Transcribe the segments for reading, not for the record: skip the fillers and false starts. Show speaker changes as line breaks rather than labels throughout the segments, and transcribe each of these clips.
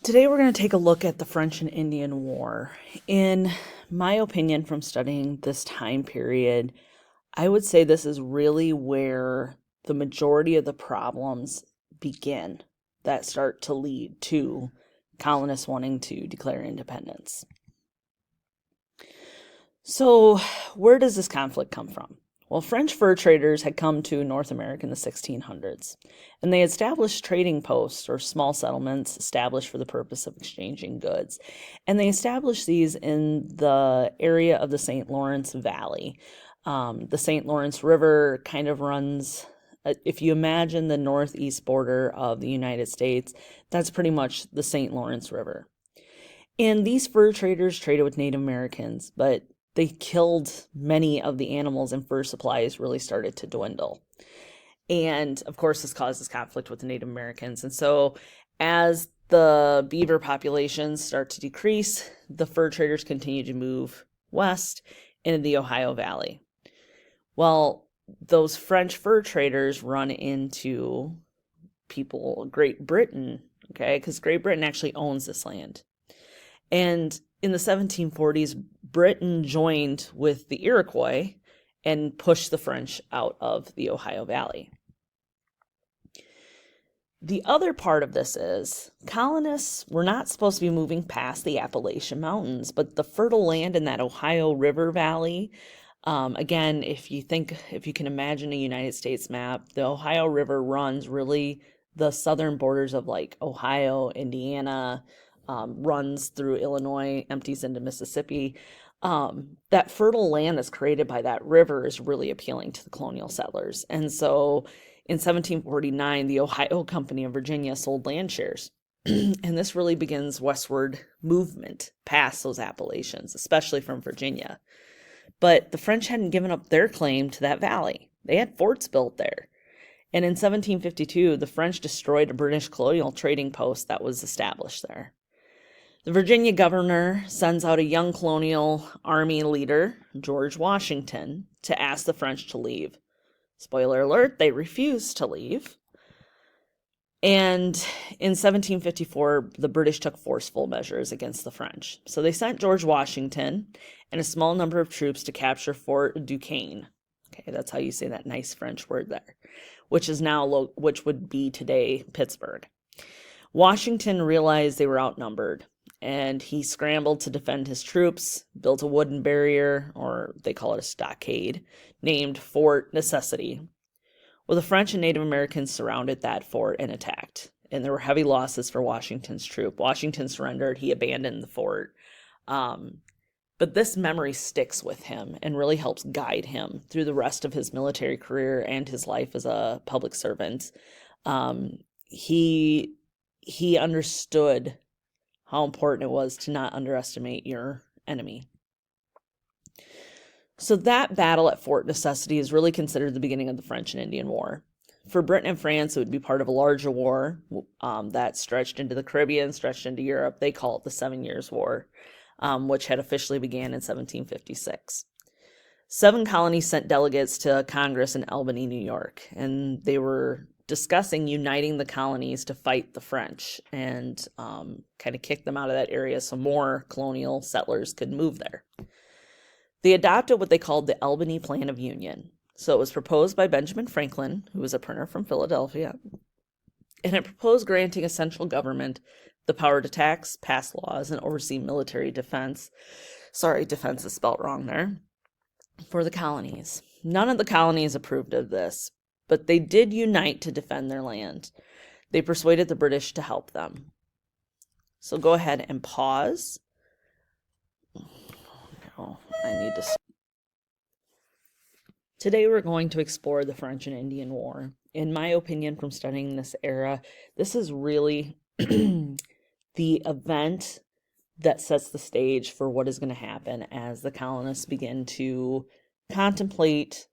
Today we're going to take a look at the French and Indian War. In my opinion, from studying this time period, I would say this is really where the majority of the problems begin that start to lead to colonists wanting to declare independence. So, where does this conflict come from? Well, French fur traders had come to North America in the 1600s, and they established trading posts or small settlements established for the purpose of exchanging goods. And they established these in the area of the St. Lawrence Valley. The St. Lawrence River kind of runs, if you imagine the northeast border of the United States, that's pretty much the St. Lawrence River. And these fur traders traded with Native Americans, but they killed many of the animals and fur supplies really started to dwindle. And of course, this causes conflict with the Native Americans. And so as the beaver populations start to decrease, the fur traders continue to move west into the Ohio Valley. Well, those French fur traders run into Great Britain, okay, because Great Britain actually owns this land. And in the 1740s, Britain joined with the Iroquois and pushed the French out of the Ohio Valley. The other part of this is colonists were not supposed to be moving past the Appalachian Mountains, but the fertile land in that Ohio River Valley, again, if you can imagine a United States map, the Ohio River runs really the southern borders of like Ohio, Indiana, runs through Illinois, empties into Mississippi. That fertile land that's created by that river is really appealing to the colonial settlers. And so in 1749, the Ohio Company of Virginia sold land shares. And this really begins westward movement past those Appalachians, especially from Virginia. But the French hadn't given up their claim to that valley. They had forts built there. And in 1752, the French destroyed a British colonial trading post that was established there. The Virginia governor sends out a young colonial army leader, George Washington, to ask the French to leave. Spoiler alert, they refused to leave. And in 1754, the British took forceful measures against the French. So they sent George Washington and a small number of troops to capture Fort Duquesne. Okay, that's how you say that nice French word there, which would be today Pittsburgh. Washington realized they were outnumbered, and he scrambled to defend his troops, built a wooden barrier, or they call it a stockade, named Fort Necessity. Well, the French and Native Americans surrounded that fort and attacked, and there were heavy losses for Washington's troop. Washington surrendered. He abandoned the fort. But this memory sticks with him and really helps guide him through the rest of his military career and his life as a public servant. He understood how important it was to not underestimate your enemy. So that battle at Fort Necessity is really considered the beginning of the French and Indian War. For Britain and France, it would be part of a larger war that stretched into the Caribbean, stretched into Europe. They call it the 7 Years' War, which had officially began in 1756. 7 colonies sent delegates to Congress in Albany, New York, and they were discussing uniting the colonies to fight the French and kind of kick them out of that area so more colonial settlers could move there. They adopted what they called the Albany Plan of Union. So it was proposed by Benjamin Franklin, who was a printer from Philadelphia, and it proposed granting a central government the power to tax, pass laws, and oversee military defense. Sorry, defense is spelt wrong there. For the colonies. None of the colonies approved of this, but they did unite to defend their land. They persuaded the British to help them. So go ahead and pause. Oh, I need to. Today we're going to explore the French and Indian War. In my opinion, from studying this era, this is really the event that sets the stage for what is going to happen as the colonists begin to contemplate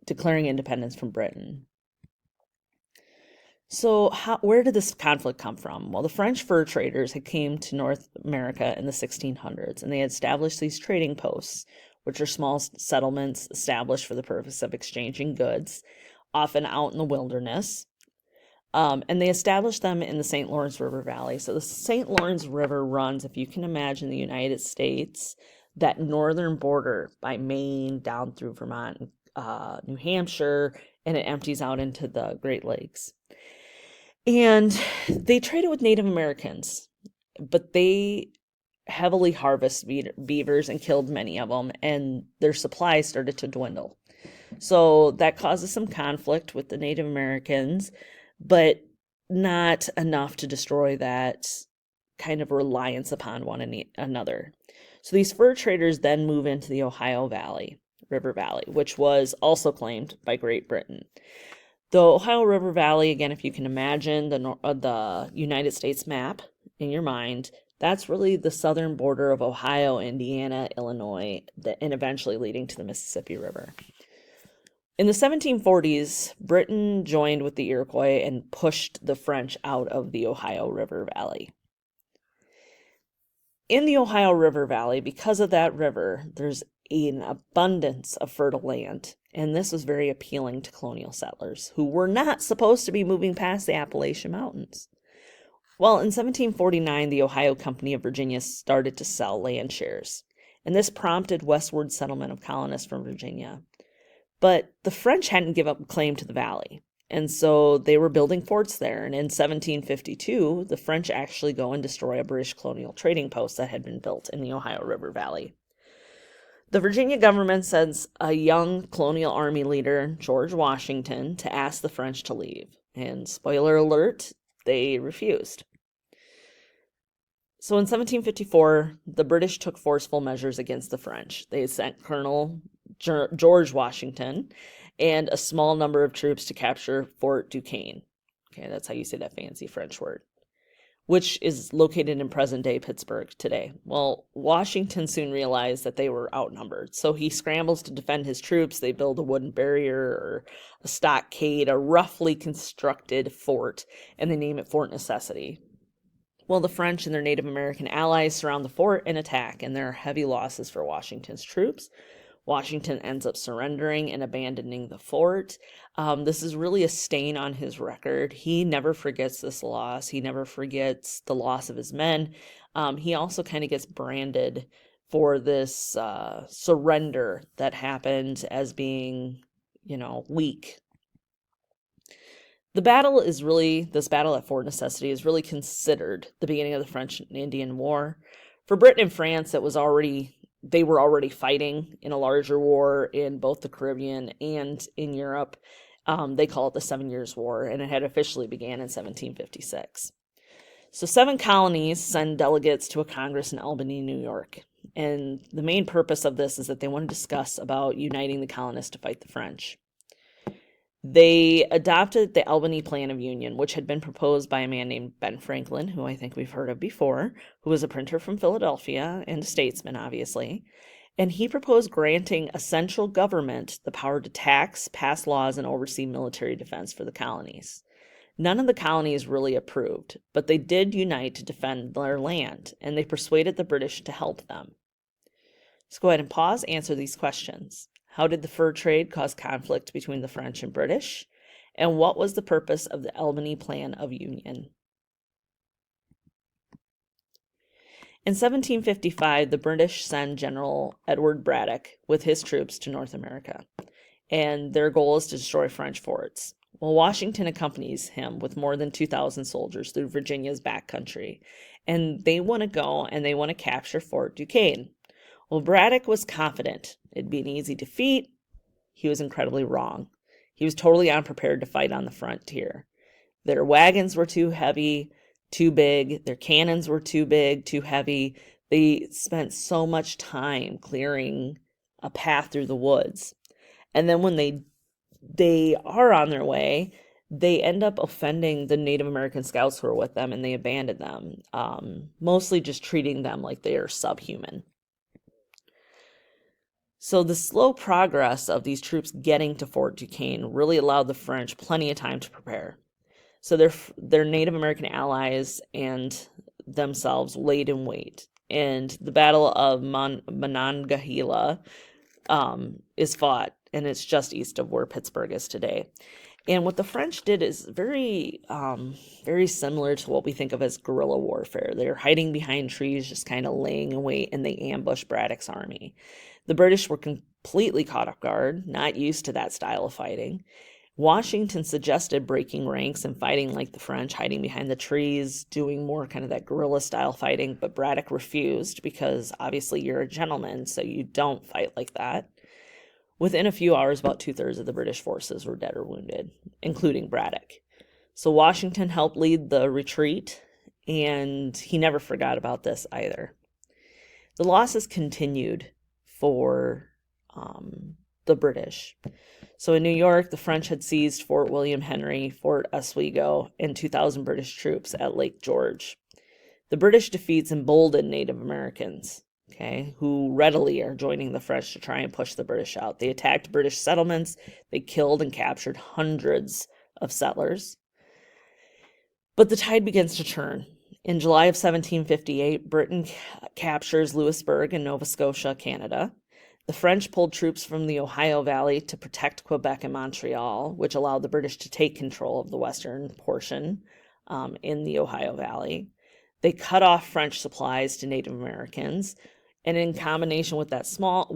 declaring independence from Britain. So where did this conflict come from? Well, the French fur traders had came to North America in the 1600s, and they had established these trading posts, which are small settlements established for the purpose of exchanging goods, often out in the wilderness. And they established them in the St. Lawrence River Valley. So the St. Lawrence River runs, if you can imagine the United States, that northern border by Maine down through Vermont, New Hampshire, and it empties out into the Great Lakes. And they traded with Native Americans, but they heavily harvested beavers and killed many of them, and their supply started to dwindle. So that causes some conflict with the Native Americans, but not enough to destroy that kind of reliance upon one another. So these fur traders then move into the Ohio Valley, River Valley, which was also claimed by Great Britain. The Ohio River Valley, again, if you can imagine the United States map in your mind, that's really the southern border of Ohio, Indiana, Illinois, and eventually leading to the Mississippi River. In the 1740s, Britain joined with the Iroquois and pushed the French out of the Ohio River Valley. In the Ohio River Valley, because of that river, there's an abundance of fertile land, and this was very appealing to colonial settlers who were not supposed to be moving past the Appalachian Mountains. Well, in 1749, the Ohio Company of Virginia started to sell land shares, and this prompted westward settlement of colonists from Virginia. But the French hadn't given up claim to the valley, and so they were building forts there. And in 1752, the French actually go and destroy a British colonial trading post that had been built in the Ohio River Valley. The Virginia government sends a young colonial army leader, George Washington, to ask the French to leave. And spoiler alert, they refused. So in 1754, the British took forceful measures against the French. They sent Colonel George Washington and a small number of troops to capture Fort Duquesne. Okay, that's how you say that fancy French word, which is located in present-day Pittsburgh today. Well, Washington soon realized that they were outnumbered, so he scrambles to defend his troops. They build a wooden barrier or a stockade, a roughly constructed fort, and they name it Fort Necessity. Well, the French and their Native American allies surround the fort and attack, and there are heavy losses for Washington's troops. Washington ends up surrendering and abandoning the fort. This is really a stain on his record. He never forgets this loss. He never forgets the loss of his men. He also kind of gets branded for this surrender that happened as being, weak. This battle at Fort Necessity is really considered the beginning of the French and Indian War. For Britain and France, they were already fighting in a larger war in both the Caribbean and in Europe. They call it the 7 Years' War, and it had officially began in 1756. So 7 colonies send delegates to a Congress in Albany, New York. And the main purpose of this is that they want to discuss about uniting the colonists to fight the French. They adopted the Albany Plan of Union, which had been proposed by a man named Ben Franklin, who I think we've heard of before, who was a printer from Philadelphia and a statesman, obviously. And he proposed granting a central government the power to tax, pass laws, and oversee military defense for the colonies. None of the colonies really approved, but they did unite to defend their land, and they persuaded the British to help them. Let's go ahead and pause, answer these questions. How did the fur trade cause conflict between the French and British? And what was the purpose of the Albany Plan of Union? In 1755, the British send General Edward Braddock with his troops to North America, and their goal is to destroy French forts. Well, Washington accompanies him with more than 2,000 soldiers through Virginia's backcountry, and they want to go and they want to capture Fort Duquesne. Well, Braddock was confident it'd be an easy defeat. He was incredibly wrong. He was totally unprepared to fight on the frontier. Their wagons were too heavy, too big. Their cannons were too big, too heavy. They spent so much time clearing a path through the woods. And then when they are on their way, they end up offending the Native American scouts who are with them, and they abandon them, mostly just treating them like they are subhuman. So the slow progress of these troops getting to Fort Duquesne really allowed the French plenty of time to prepare. So their Native American allies and themselves laid in wait. And the Battle of Monongahela is fought, and it's just east of where Pittsburgh is today. And what the French did is very similar to what we think of as guerrilla warfare. They're hiding behind trees, just kind of laying in wait, and they ambush Braddock's army. The British were completely caught off guard, not used to that style of fighting. Washington suggested breaking ranks and fighting like the French, hiding behind the trees, doing more kind of that guerrilla style fighting, but Braddock refused because obviously you're a gentleman, so you don't fight like that. Within a few hours, about 2/3 of the British forces were dead or wounded, including Braddock. So Washington helped lead the retreat, and he never forgot about this either. The losses continued for the British. So in New York, the French had seized Fort William Henry, Fort Oswego, and 2,000 British troops at Lake George. The British defeats emboldened Native Americans, who readily are joining the French to try and push the British out. They attacked British settlements. They killed and captured hundreds of settlers. But the tide begins to turn. In July of 1758, Britain captures Louisbourg in Nova Scotia, Canada. The French pulled troops from the Ohio Valley to protect Quebec and Montreal, which allowed the British to take control of the western portion in the Ohio Valley. They cut off French supplies to Native Americans, and in combination with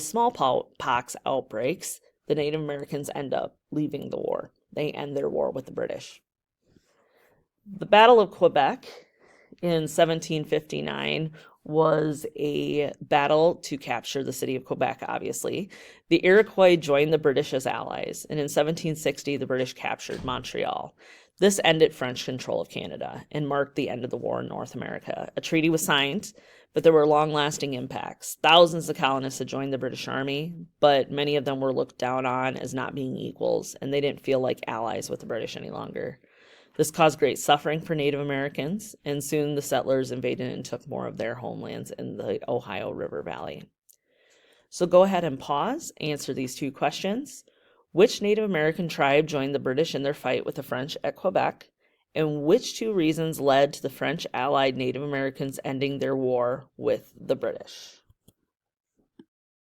smallpox outbreaks, the Native Americans end up leaving the war. They end their war with the British. The Battle of Quebec in 1759 was a battle to capture the city of Quebec, obviously. The Iroquois joined the British as allies, and in 1760, the British captured Montreal. This ended French control of Canada and marked the end of the war in North America. A treaty was signed, but there were long-lasting impacts. Thousands of colonists had joined the British Army, but many of them were looked down on as not being equals, and they didn't feel like allies with the British any longer. This caused great suffering for Native Americans, and soon the settlers invaded and took more of their homelands in the Ohio River Valley. So go ahead and pause, answer these two questions. Which Native American tribe joined the British in their fight with the French at Quebec? And which two reasons led to the French allied Native Americans ending their war with the British?